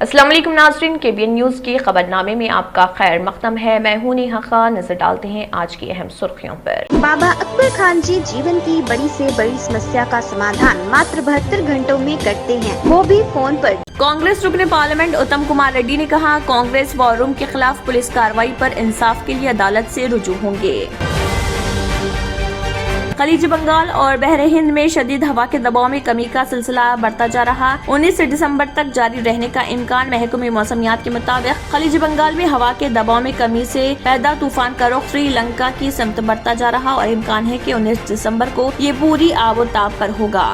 अस्सलाम वालेकुम नाज़रीन, KBN न्यूज़ के खबरनामे में आपका खैर मक़दम है। मैं हूं नेहा खान। नजर डालते हैं आज की अहम सुर्खियों पर। बाबा अकबर खान जी जीवन की बड़ी से बड़ी समस्या का समाधान मात्र 72 घंटों में करते हैं, वो भी फोन पर। कांग्रेस रुकने पार्लियामेंट उत्तम कुमार रेड्डी ने कहा, कांग्रेस वॉर रूम के खिलाफ पुलिस कार्रवाई पर इंसाफ के लिए अदालत से रुजू होंगे। खलीज बंगाल और बहरे हिंद में शदीद हवा के दबाव में कमी का सिलसिला बढ़ता जा रहा। 19 दिसंबर तक जारी रहने का इम्कान। महकमे मौसमियात के मुताबिक खलीज बंगाल में हवा के दबाव में कमी से पैदा तूफान का रुख श्रीलंका की समत बढ़ता जा रहा और इम्कान है कि 19 दिसंबर को ये पूरी आबोताब पर होगा।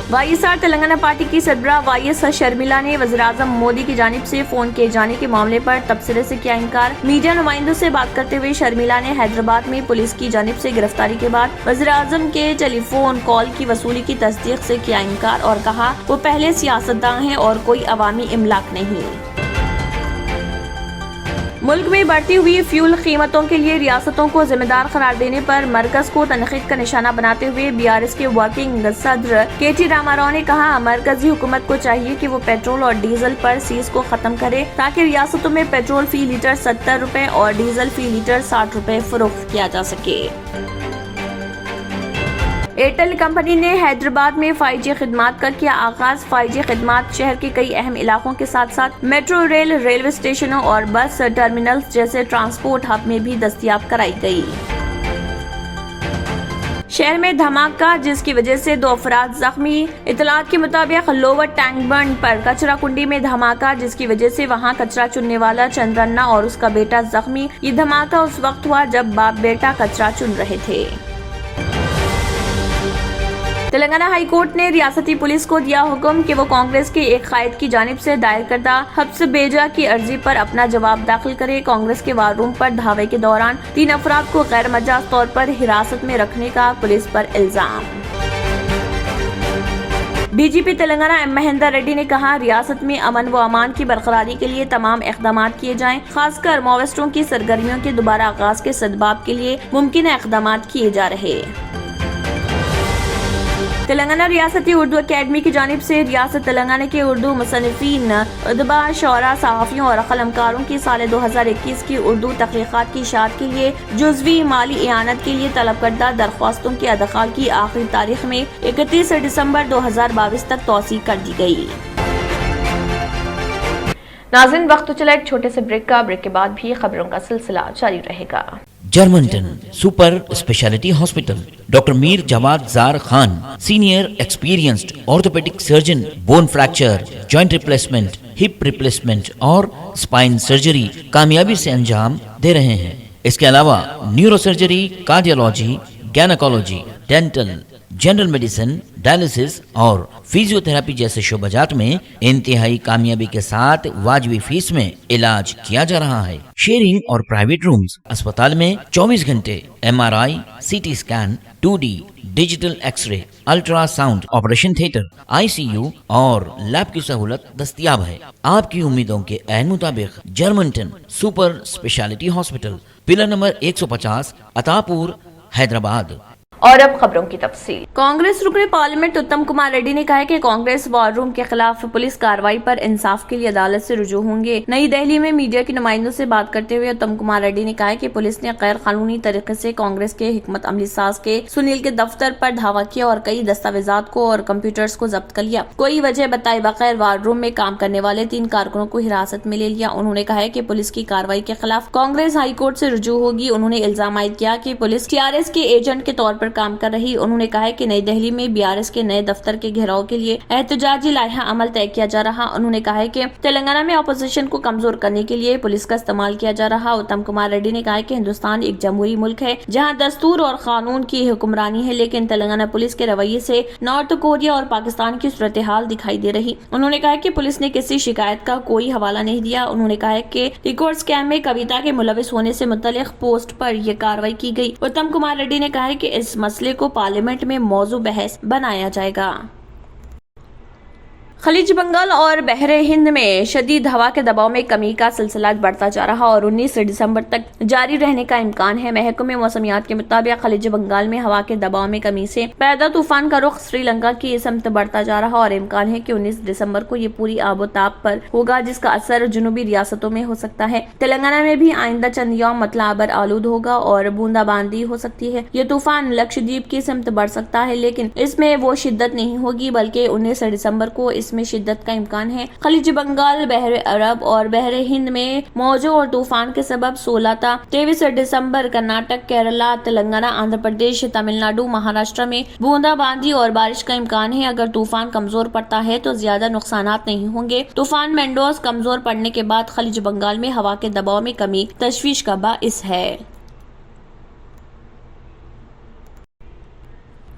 YSR तेलंगाना पार्टी की सरबराह YS शर्मिला ने वज़ीर-ए-आज़म मोदी की जानिब से फोन किए जाने के मामले पर तबसरे से किया इनकार। मीडिया नुमाइंदों से बात करते हुए शर्मिला ने हैदराबाद में पुलिस की जानिब से गिरफ्तारी के बाद वज़ीर-ए-आज़म के टेलीफोन कॉल की वसूली की तस्दीक से किया इनकार और कहा वो पहले सियासतदान हैं और कोई अवामी इमलाक नहीं। मुल्क में बढ़ती हुई फ्यूल कीमतों के लिए रियासतों को जिम्मेदार करार देने पर मरकज को तनकीद का निशाना बनाते हुए BRS के वर्किंग सदर KT रामाराव ने कहा, मरकजी हुकूमत को चाहिए कि वो पेट्रोल और डीजल पर सीज को खत्म करे ताकि रियासतों में पेट्रोल फी लीटर 70 रुपए और डीजल फी लीटर 60 रुपए फरोख्त किया जा सके। एयरटेल कंपनी ने हैदराबाद में 5G खिदमात का किया आगाज। 5G खिदमात शहर के कई अहम इलाकों के साथ साथ मेट्रो रेल, रेलवे स्टेशनों और बस टर्मिनल्स जैसे ट्रांसपोर्ट हब में भी दस्तयाब कराई गई। शहर में धमाका जिसकी वजह से 2 अफराद जख्मी। इतलात के मुताबिक लोअर टैंक बंड पर कचरा कुंडी में धमाका जिसकी वजह से वहां कचरा चुनने वाला चंद्रन्ना और उसका बेटा जख्मी। ये धमाका उस वक्त हुआ जब बाप बेटा कचरा चुन रहे थे। तेलंगाना हाई कोर्ट ने रियासती पुलिस को दिया हुक्म कि वो कांग्रेस के एक कायद की जानिब से दायर करदा हब्स बेजा की अर्जी पर अपना जवाब दाखिल करे। कांग्रेस के वार रूम पर धावे के दौरान 3 अफराद को गैर मजाज तौर पर हिरासत में रखने का पुलिस पर इल्जाम। DGP तेलंगाना महेंदर रेड्डी ने कहा, रियासत में अमन व अमान की बरकरारी के लिए तमाम इक़दाम किए जाएं, खासकर माओवादियों की सरगर्मियों के दोबारा आगाज के सद्बाब के लिए मुमकिन इक़दाम किए जा रहे। तेलंगाना रियासती उर्दू अकेडमी की जानिब से रियासत तेलंगाना के उर्दू मुसन्निफीन, अदबा, शौरा, सहाफ़ियों और कलमकारों की साल 2021 की उर्दू तहक़ीक़ात की इशाअत के लिए जुज़वी माली इआनत के लिए तलब करदा दरख्वास्तों के अदख़ाल की आखिरी तारीख में 31 दिसंबर 2022 तक तौसीक़ कर दी गई। नाज़रीन, वक्त तो चला एक छोटे से ब्रेक का। ब्रेक के बाद भी खबरों का सिलसिला जारी रहेगा। Germanten super speciality hospital, doctor Mir Jawad Zar Khan, senior experienced orthopaedic surgeon, bone fracture, joint replacement, hip replacement और स्पाइन सर्जरी कामयाबी से अंजाम दे रहे हैं। इसके अलावा neuro surgery, cardiology, gynaecology, dental, general medicine, dialysis और फिजियोथेरेपी जैसे शोबाजात में इंतहाई कामयाबी के साथ वाजिबी फीस में इलाज किया जा रहा है। शेयरिंग और प्राइवेट रूम्स। अस्पताल में 24 घंटे MRI, CT scan, 2D digital x-ray, ultrasound, operation theatre, ICU और लैब की सहूलत दस्तयाब है। आपकी उम्मीदों के ऐन मुताबिक Germanten super speciality hospital, pillar number 150, Attapur, Hyderabad. और अब खबरों की तफसील। कांग्रेस रुकने पार्लियामेंट उत्तम कुमार रेड्डी ने कहा है कि कांग्रेस वॉर रूम के खिलाफ पुलिस कार्रवाई पर इंसाफ के लिए अदालत से रुजू होंगे। नई दिल्ली में मीडिया के नुमाइंदों से बात करते हुए उत्तम कुमार रेड्डी ने कहा है कि पुलिस ने गैर कानूनी तरीके से कांग्रेस के हिकमत अमली साज के सुनील के दफ्तर पर धावा किया और कई दस्तावेजात को और कंप्यूटर्स को जब्त कर लिया। कोई वजह बताए बगैर वार रूम में काम करने वाले 3 कारकुनों को हिरासत में ले लिया। उन्होंने कहा है कि पुलिस की कार्रवाई के खिलाफ कांग्रेस हाई कोर्ट से रुजू होगी। उन्होंने इल्जाम आयद किया कि पुलिस TRS के एजेंट के तौर पर काम कर रही। उन्होंने कहा है कि नई दिल्ली में BRS के नए दफ्तर के घेराव के लिए एहतजाजी लाइहा अमल तय किया जा रहा। उन्होंने कहा है कि तेलंगाना में अपोजिशन को कमजोर करने के लिए पुलिस का इस्तेमाल किया जा रहा। उत्तम कुमार रेड्डी ने कहा है कि हिंदुस्तान एक जमहूरी मुल्क है जहां दस्तूर और कानून की हुक्मरानी है, लेकिन तेलंगाना पुलिस के रवैये से नॉर्थ कोरिया और पाकिस्तान की सूरत हाल दिखाई दे रही। उन्होंने कहा कि पुलिस ने किसी शिकायत का कोई हवाला नहीं दिया। उन्होंने कहा है कि रिकॉर्ड स्कैम में कविता के मुलविस होने से मुतल्लिक पोस्ट पर यह कार्रवाई की गई। उत्तम कुमार रेड्डी ने कहा है कि इस मसले को पार्लियामेंट में मौजू बहस बनाया जाएगा। खलीज बंगाल और बहरे हिंद में शदीद हवा के दबाव में कमी का सिलसिला बढ़ता जा रहा और 19 दिसंबर तक जारी रहने का इम्कान है। महकमे मौसमियात के मुताबिक खलीज बंगाल में हवा के दबाव में कमी से पैदा तूफान का रुख श्रीलंका की समत बढ़ता जा रहा और इम्कान है कि 19 दिसंबर को ये पूरी आबोताब पर होगा, जिसका असर जुनूबी रियासतों में हो सकता है। तेलंगाना में भी आइंदा चंद यौम मतलाबर आलूद होगा और बूंदाबांदी हो सकती है। ये तूफान लक्षद्वीप की समत बढ़ सकता है, लेकिन इसमें वो शिद्दत नहीं होगी, बल्कि 19 दिसंबर को इसमें शिद्दत का इम्कान है। खलीज बंगाल, बहरे अरब और बहरे हिंद में मौजों और तूफान के सबब 16 था 23 दिसंबर कर्नाटक, केरला, तेलंगाना, आंध्र प्रदेश, तमिलनाडु, महाराष्ट्र में बूंदाबांदी और बारिश का इम्कान है। अगर तूफान कमजोर पड़ता है तो ज्यादा नुकसानात नहीं होंगे। तूफान मेंडोज कमजोर पड़ने के बाद खलीज बंगाल में हवा के दबाव में कमी तशवीश का बाइस है।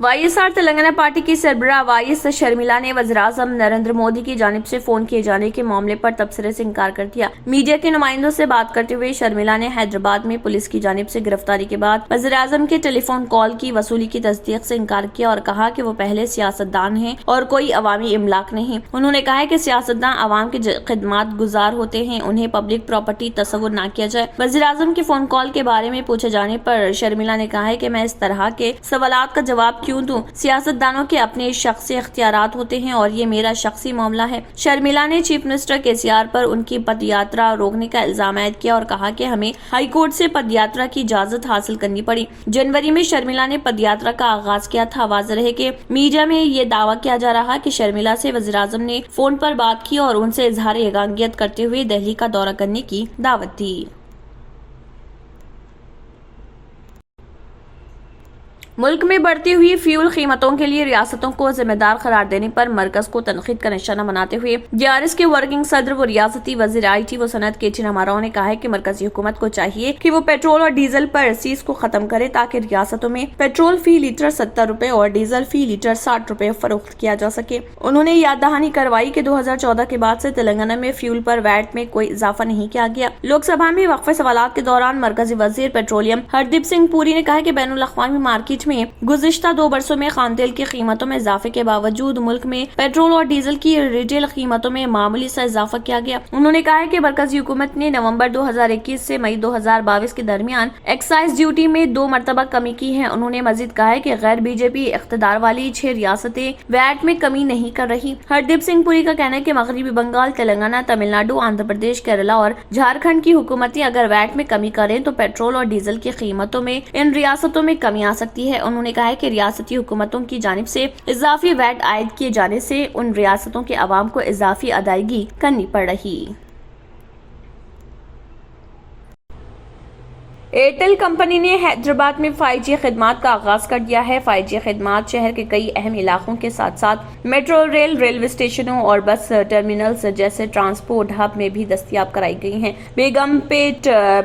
वाईएसआर तेलंगाना पार्टी की सरबराह वाईएस शर्मिला ने वज़ीर-ए-आज़म नरेंद्र मोदी की जानिब से फोन किए जाने के मामले पर तबसरे से इनकार कर दिया। मीडिया के नुमाइंदों से बात करते हुए शर्मिला ने हैदराबाद में पुलिस की जानिब से गिरफ्तारी के बाद वज़ीर-ए-आज़म के टेलीफोन कॉल की वसूली की तस्दीक से इनकार किया और कहा कि वो पहले सियासतदान हैं और कोई अवामी इमलाक नहीं। उन्होंने कहा कि सियासतदान अवाम के खिदमत गुजार होते हैं, उन्हें पब्लिक प्रॉपर्टी तस्वुर न किया जाए। वज़ीर-ए-आज़म के फोन कॉल के बारे में पूछे जाने पर शर्मिला ने कहा है कि मैं इस तरह के सवालात का जवाब क्यों दूं? सियासतदानों के अपने शख्सी इख्तियारात होते हैं और ये मेरा शख्सी मामला है। शर्मिला ने चीफ मिनिस्टर केसीआर पर उनकी पदयात्रा रोकने का इल्जाम आयद किया और कहा कि हमें हाई कोर्ट से पदयात्रा की इजाजत हासिल करनी पड़ी। जनवरी में शर्मिला ने पदयात्रा का आगाज किया था। वाज़ेह है कि मीडिया में ये दावा किया जा रहा कि शर्मिला से वज़ीर-ए-आज़म ने फोन पर बात की और उनसे इजहार यगांगियत करते हुए दिल्ली का दौरा करने की दावत दी। मुल्क में बढ़ती हुई फ्यूल कीमतों के लिए रियासतों को जिम्मेदार करार देने पर मरकज को तनकीद का निशाना बनाते हुए DRS के वर्किंग सदर व रियासती वजीर IT व सनत के रामाराव ने कहा है कि मरकजी हुकूमत को चाहिए कि वो पेट्रोल और डीजल पर सीज को खत्म करे, ताकि रियासतों में पेट्रोल फी लीटर 70 रुपए और डीजल फी लीटर 60 रुपए फरोख्त किया जा सके। उन्होंने याद दहानी करवाई कि 2014 के बाद से तेलंगाना में फ्यूल पर वैट में कोई इजाफा नहीं किया गया। लोकसभा में वक्फे सवालात के दौरान मरकजी वजीर पेट्रोलियम हरदीप सिंह पुरी ने कहा कि बैनुल अक़वामी मार्केट में गुज़िश्ता 2 बरसों में खान तेल की कीमतों में इजाफे के बावजूद मुल्क में पेट्रोल और डीजल की रिटेल कीमतों में मामूली सा इजाफा किया गया। उन्होंने कहा है कि मरकजी हुकूमत ने नवंबर 2021 से मई 2022 के दरमियान एक्साइज ड्यूटी में 2 मरतबा कमी की है। उन्होंने मजीद कहा है कि गैर बीजेपी इख्तिदार वाली 6 रियासतें वैट में कमी नहीं कर रही। हरदीप सिंह पुरी का कहना है कि मगरबी बंगाल, तेलंगाना, तमिलनाडु, आंध्र प्रदेश, केरला और झारखंड की हुकूमतें अगर वैट में कमी करें तो पेट्रोल और डीजल की कीमतों में इन रियासतों में कमी आ सकती है। उन्होंने कहा है कि रियासती हुकूमतों की जानिब से इजाफी वैट आयद किए जाने से उन रियासतों के अवाम को इजाफी अदायगी करनी पड़ रही। एयरटेल कंपनी ने हैदराबाद में 5G खिदमात का आगाज कर दिया है। 5G खिदमात शहर के कई अहम इलाकों के साथ साथ मेट्रो रेल, रेलवे स्टेशनों और बस टर्मिनल्स जैसे ट्रांसपोर्ट हब में भी दस्तयाब कराई गई हैं।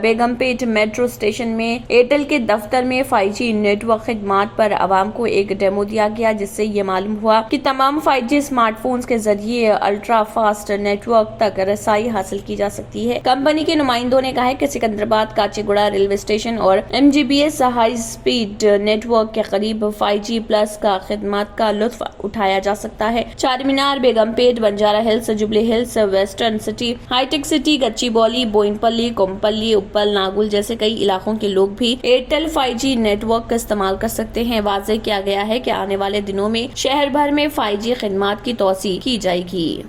बेगमपेट मेट्रो स्टेशन में एयरटेल के दफ्तर में 5G नेटवर्क खिदमात पर आवाम को एक डेमो दिया गया, जिससे ये मालूम हुआ कि तमाम 5G स्मार्टफोन्स के जरिए अल्ट्रा फास्ट नेटवर्क तक रसाई हासिल की जा सकती है। कंपनी के नुमाइंदों ने कहा है कि सिकंदराबाद, काचीगुड़ा रेलवे स्टेशन और MGBS हाई स्पीड नेटवर्क के करीब 5G प्लस का खिदमत का लुत्फ उठाया जा सकता है। Charminar, Begumpet, Banjara Hills, Jubilee Hills, Western City, हाईटेक सिटी, गच्चीबौली, बोइनपल्ली, कोमपल्ली, उप्पल, नागुल जैसे कई इलाकों के लोग भी एयरटेल 5G नेटवर्क का इस्तेमाल कर सकते हैं। वाज़ेह किया गया है कि आने वाले दिनों में शहर भर में 5G खिदमत की तौसीह की जाएगी।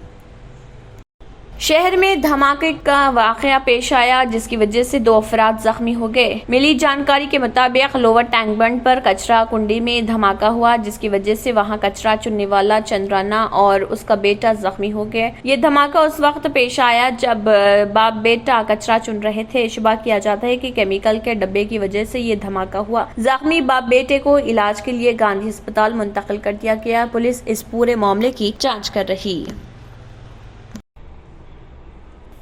शहर में धमाके का वाकया पेश आया, जिसकी वजह से 2 अफराद जख्मी हो गए। मिली जानकारी के मुताबिक लोअर टैंक बंड पर कचरा कुंडी में धमाका हुआ, जिसकी वजह से वहां कचरा चुनने वाला चंद्राना और उसका बेटा जख्मी हो गए। ये धमाका उस वक्त पेश आया जब बाप बेटा कचरा चुन रहे थे। शुबा किया जाता है कि केमिकल के डब्बे की वजह से ये धमाका हुआ। जख्मी बाप बेटे को इलाज के लिए गांधी अस्पताल मुंतकिल कर दिया गया। पुलिस इस पूरे मामले की जाँच कर रही।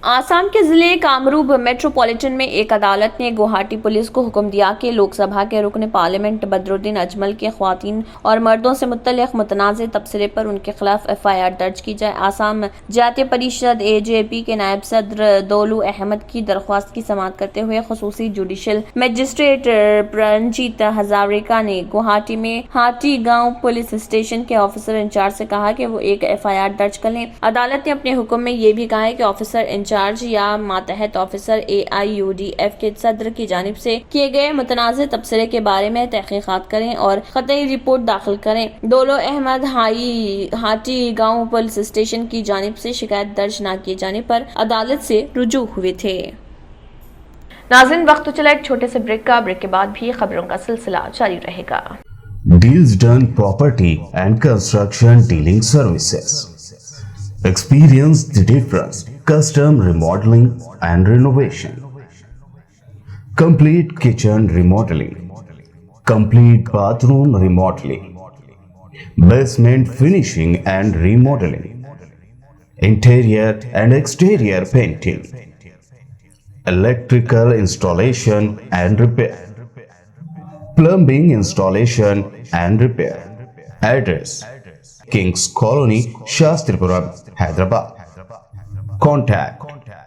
आसाम के जिले कामरूप मेट्रोपॉलिटन में एक अदालत ने गुवाहाटी पुलिस को हुक्म दिया कि लोकसभा के रुकन पार्लियामेंट बदरुद्दीन अजमल के ख्वातीन और मर्दों से मुतल्लिक मुतनाज़ तबसरे पर उनके खिलाफ FIR दर्ज की जाए। आसाम जातीय परिषद AJP के नायब सदर दोलू अहमद की दरख्वास्त की समाअत करते हुए खसूसी जुडिशल मजिस्ट्रेट रंजीत हजारिका ने गुवाहाटी में हाटी गांव पुलिस स्टेशन के ऑफिसर इंचार्ज से कहा कि वो एक FIR दर्ज कर लें। अदालत ने अपने हुक्म में ये भी कहा है कि ऑफिसर इंचार्ज या मातहत ऑफिसर AIUDF के सदर की जानिब से किए गए मुतनाज़ तबसरे के बारे में तहकीकात करें और ख़तई रिपोर्ट दाखिल करें। दोलो अहमद हाटी गांव पुलिस स्टेशन की जानिब से शिकायत दर्ज न किए जाने पर अदालत से रुजू हुए थे। नाज़रीन, वक्त तो चला एक छोटे से ब्रेक का। ब्रेक के बाद भी खबरों का सिलसिला जारी रहेगा। Deals Done Property and Construction Dealing Services. Experience the difference. Custom remodeling and renovation. Complete kitchen remodeling. Complete bathroom remodeling. Basement finishing and remodeling. Interior and exterior painting. Electrical installation and repair. Plumbing installation and repair. Address: Kings Colony, Shastripuram, Hyderabad. Contact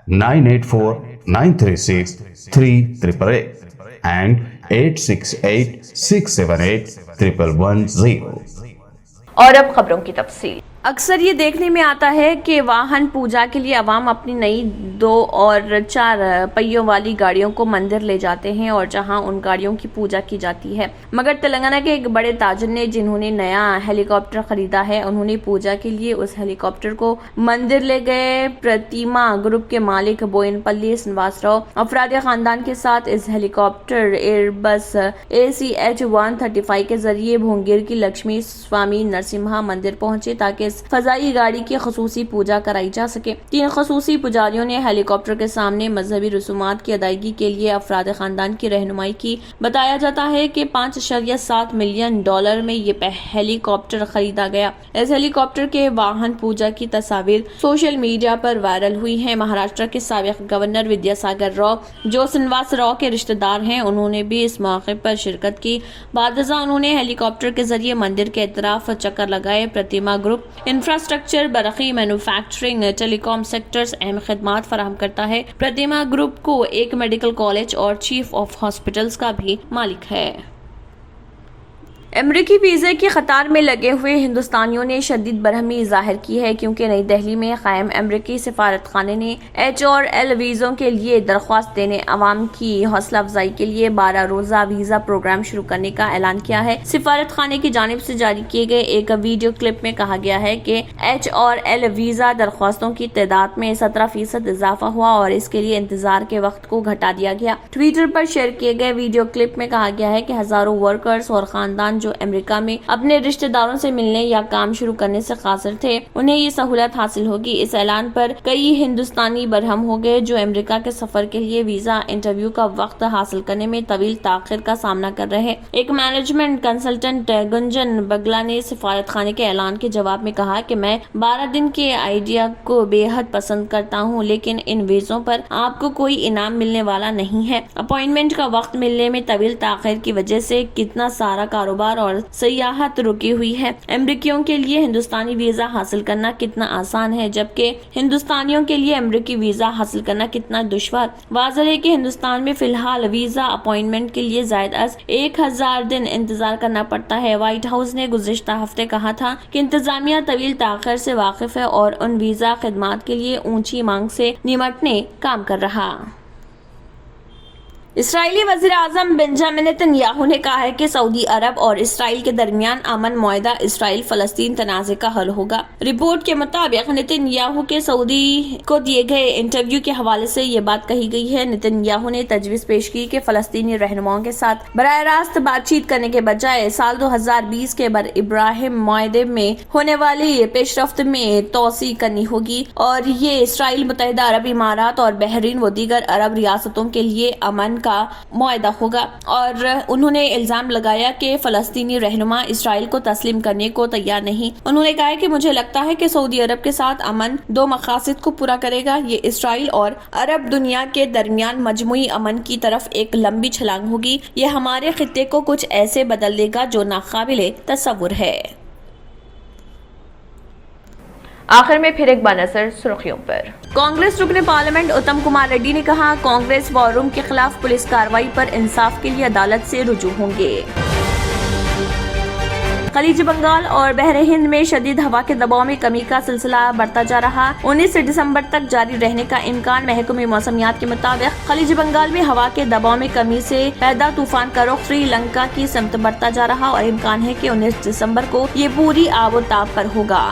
984-936-3888 and 868-678-1110. और अब खबरों की तफसील। अक्सर ये देखने में आता है कि वाहन पूजा के लिए अवाम अपनी नई 2 और 4 पहियों वाली गाड़ियों को मंदिर ले जाते हैं और जहां उन गाड़ियों की पूजा की जाती है। मगर तेलंगाना के एक बड़े ताजिर ने जिन्होंने नया हेलीकॉप्टर खरीदा है, उन्होंने पूजा के लिए उस हेलीकॉप्टर को मंदिर ले गए। प्रतिमा ग्रुप के मालिक बोयनपल्ली श्रीनिवासराव अफराद खानदान के साथ इस हेलीकॉप्टर एयरबस ACH-135 के जरिए भोंगीर की लक्ष्मी स्वामी नरसिम्हा मंदिर पहुंचे ताकि फजाई गाड़ी की खसूसी पूजा कराई जा सके। 3 खसूसी पुजारियों ने हेलीकॉप्टर के सामने मजहबी रसूमात की अदायगी के लिए अफराद खानदान की रहनुमाई की। बताया जाता है कि $5.7 मिलियन में ये हेलीकॉप्टर खरीदा गया। इस हेलीकॉप्टर के वाहन पूजा की तस्वीर सोशल मीडिया पर वायरल हुई है। महाराष्ट्र के साबिक गवर्नर विद्यासागर राव, जो श्रीनिवास राव के रिश्तेदार हैं, उन्होंने भी इस मौके पर शिरकत की। बादशाह उन्होंने हेलीकॉप्टर के जरिए मंदिर के इतराफ चक्कर लगाए। प्रतिमा ग्रुप इंफ्रास्ट्रक्चर, बरक़ी, मैन्युफैक्चरिंग, टेलीकॉम सेक्टर्स अहम खिदमात फराहम करता है। प्रतिमा ग्रुप को एक मेडिकल कॉलेज और चीफ ऑफ हॉस्पिटल्स का भी मालिक है। अमरीकी वीज़े की कतार में लगे हुए हिंदुस्तानियों ने शदीद बरहमी जाहिर की है क्योंकि नई दिल्ली में कायम अमरीकी सिफारत खाने ने H और L वीज़ों के लिए दरख्वास्त देने अवाम की हौसला अफजाई के लिए 12 रोज़ा वीज़ा प्रोग्राम शुरू करने का ऐलान किया है। सिफारत खाने की जानिब से जारी किए गए एक वीडियो क्लिप में कहा गया है कि H और L वीज़ा दरख्वास्तों की तादाद में 17% इजाफा हुआ और इसके लिए इंतजार के वक्त को घटा दिया गया। ट्विटर पर शेयर किए गए वीडियो क्लिप में कहा गया है कि हजारों वर्कर्स और खानदान जो अमेरिका में अपने रिश्तेदारों से मिलने या काम शुरू करने से कासिर थे, उन्हें ये सहूलत हासिल होगी। इस ऐलान पर कई हिंदुस्तानी बरहम हो गए जो अमेरिका के सफर के लिए वीजा इंटरव्यू का वक्त हासिल करने में तवील ताखिर का सामना कर रहे हैं। एक मैनेजमेंट कंसल्टेंट गुंजन बगला ने सिफारत खाने के ऐलान के जवाब में कहा कि मैं 12 दिन के आइडिया को बेहद पसंद करता हूं, लेकिन इन वीजों पर आपको कोई इनाम मिलने वाला नहीं है। अपॉइंटमेंट का वक्त मिलने में तवील ताखिर की वजह से कितना सारा कारोबार और सयाहत रुकी हुई है। अमरीकियों के लिए हिंदुस्तानी वीजा हासिल करना कितना आसान है, जबकि हिंदुस्तानियों के लिए अमरीकी वीजा हासिल करना कितना दुश्वार। वाज़ेह है कि हिंदुस्तान में फिलहाल वीजा अपॉइंटमेंट के लिए ज़ायद अज 1000 दिन इंतजार करना पड़ता है। व्हाइट हाउस ने गुज़िश्ता हफ्ते कहा था कि इंतजामिया तवील ताखिर से वाकिफ है और उन वीजा खिदमात के लिए ऊंची मांग से निमटने काम कर रहा। इसराइली वज़ीर आज़म बेंजामिन नेतन्याहू ने कहा है कि सऊदी अरब और इसराइल के दरमियान अमन मुआहदा इसराइल फलस्तीन तनाज़े का हल होगा। रिपोर्ट के मुताबिक नेतन्याहू के सऊदी को दिए गए इंटरव्यू के हवाले से ये बात कही गई है। नेतन्याहू ने तजवीज़ पेश की कि फलस्तीनी रहनुमाओं के साथ बराह रास्त बातचीत करने के बजाय साल 2020 के बर इब्राहिम मुआहदे में होने वाली पेशरफ्त में तोसी करनी होगी और ये इसराइल, मुत्तहिदा अरब इमारात और बहरीन व दीगर अरब रियासतों के लिए अमन का मुआहदा होगा और उन्होंने इल्जाम लगाया कि फलस्तीनी रहनुमा इसराइल को तस्लीम करने को तैयार नहीं। उन्होंने कहा कि मुझे लगता है कि सऊदी अरब के साथ अमन दो मकासद को पूरा करेगा। ये इसराइल और अरब दुनिया के दरमियान मजमूई अमन की तरफ एक लंबी छलांग होगी। ये हमारे खित्ते को कुछ ऐसे बदल देगा जो नाकाबिले तस्वुर है। आखिर में फिर एक बार नजर सुर्खियों पर। कांग्रेस रुकने पार्लियामेंट उत्तम कुमार रेड्डी ने कहा, कांग्रेस वॉर रूम के खिलाफ पुलिस कार्रवाई पर इंसाफ के लिए अदालत से रुजू होंगे। खलीज बंगाल और बहरे हिंद में शदीद हवा के दबाव में कमी का सिलसिला बढ़ता जा रहा। 19 दिसंबर तक जारी रहने का इम्कान। महकमे मौसमियात के मुताबिक खलीज बंगाल में हवा के दबाव में कमी से पैदा तूफान का रुख श्रीलंका की समत बढ़ता जा रहा और इम्कान है कि 19 दिसंबर को ये पूरी आबोताब पर होगा।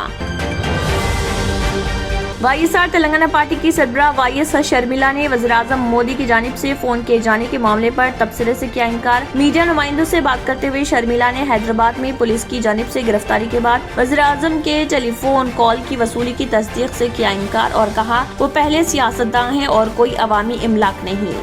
वाईएसआर तेलंगाना पार्टी की सरबराह वाईएस शर्मिला ने वज़ीर-ए-आज़म मोदी की जानिब से फोन किए जाने के मामले पर तबसरे से किया इनकार। मीडिया नुमाइंदों से बात करते हुए शर्मिला ने हैदराबाद में पुलिस की जानिब से गिरफ्तारी के बाद वज़ीर-ए-आज़म के टेलीफोन कॉल की वसूली की तस्दीक से किया इनकार और कहा वो पहले सियासतदान हैं और कोई अवामी इमलाक नहीं।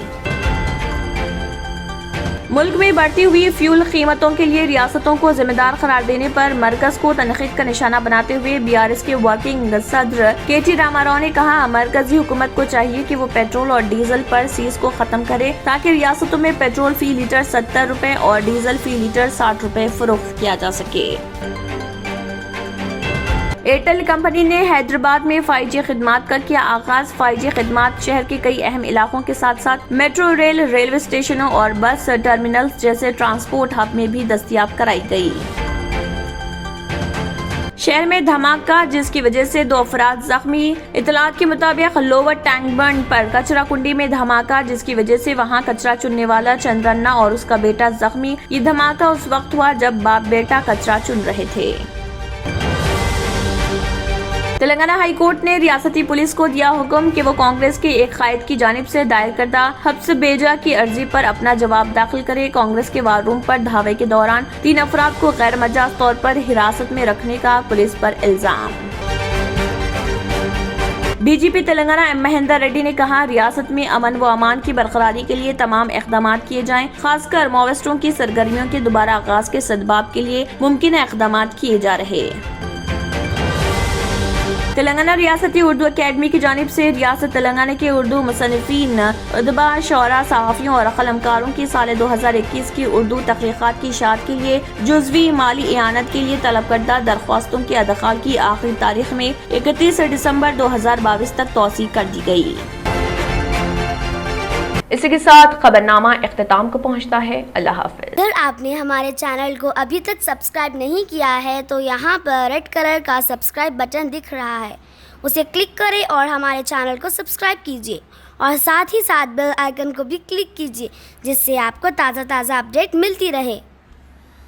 मुल्क में बढ़ती हुई फ्यूल कीमतों के लिए रियासतों को जिम्मेदार करार देने पर मरकज को तनकीद का निशाना बनाते हुए बीआरएस के वर्किंग सदर केटी रामाराव ने कहा, मरकजी हुकूमत को चाहिए कि वो पेट्रोल और डीजल पर सीज को खत्म करे ताकि रियासतों में पेट्रोल फी लीटर 70 रुपए और डीजल फी लीटर 60 रुपए फरोख्त किया जा सके। एयरटेल कंपनी ने हैदराबाद में 5G खिदमात का किया आगाज। 5G खिदमात शहर के कई अहम इलाकों के साथ साथ मेट्रो रेल, रेलवे स्टेशनों और बस टर्मिनल्स जैसे ट्रांसपोर्ट हब में भी दस्तयाब कराई गई। शहर में धमाका जिसकी वजह से 2 अफराद जख्मी। इतलात के मुताबिक लोअर टैंक बंड पर कचरा कुंडी में धमाका जिसकी वजह से वहां कचरा चुनने वाला चंद्रन्ना और उसका बेटा जख्मी। ये धमाका उस वक्त हुआ जब बाप बेटा कचरा चुन रहे थे। तेलंगाना हाई कोर्ट ने रियासती पुलिस को दिया हुक्म कि वो कांग्रेस के एक कायद की जानिब से दायर करदा हब्स बेजा की अर्जी पर अपना जवाब दाखिल करे। कांग्रेस के वार रूम पर धावे के दौरान 3 अफराद को गैर मजाज तौर पर हिरासत में रखने का पुलिस पर इल्जाम। डीजीपी तेलंगाना एम महेंदर रेड्डी ने कहा, रियासत में अमन व अमान की बरकरारी के लिए तमाम इक़दाम किए जाएं, खासकर माओवादियों की सरगर्मियों के दोबारा आगाज के सद्बाब के लिए मुमकिन इक़दाम किए जा रहे। तेलंगाना रियासती उर्दू अकेडमी की जानिब से रियासत तेलंगाना के उर्दू मुसन्निफीन, अदबा, शौरा, सहाफ़ियों और कलमकारों की साल 2021 की उर्दू तहक़ीक़ात की इशाअत के लिए जुज़वी माली इआनत के लिए तलब करदा दरख्वास्तों के अदख़ाल की आखिरी तारीख में 31 दिसंबर 2022 तक तौसीक़ कर दी गई। इसी के साथ खबरनामा इख्तिताम को पहुंचता है। अल्लाह हाफ़िज़। अगर आपने हमारे चैनल को अभी तक सब्सक्राइब नहीं किया है तो यहाँ पर रेड कलर का सब्सक्राइब बटन दिख रहा है, उसे क्लिक करें और हमारे चैनल को सब्सक्राइब कीजिए और साथ ही साथ बेल आइकन को भी क्लिक कीजिए जिससे आपको ताज़ा अपडेट मिलती रहे।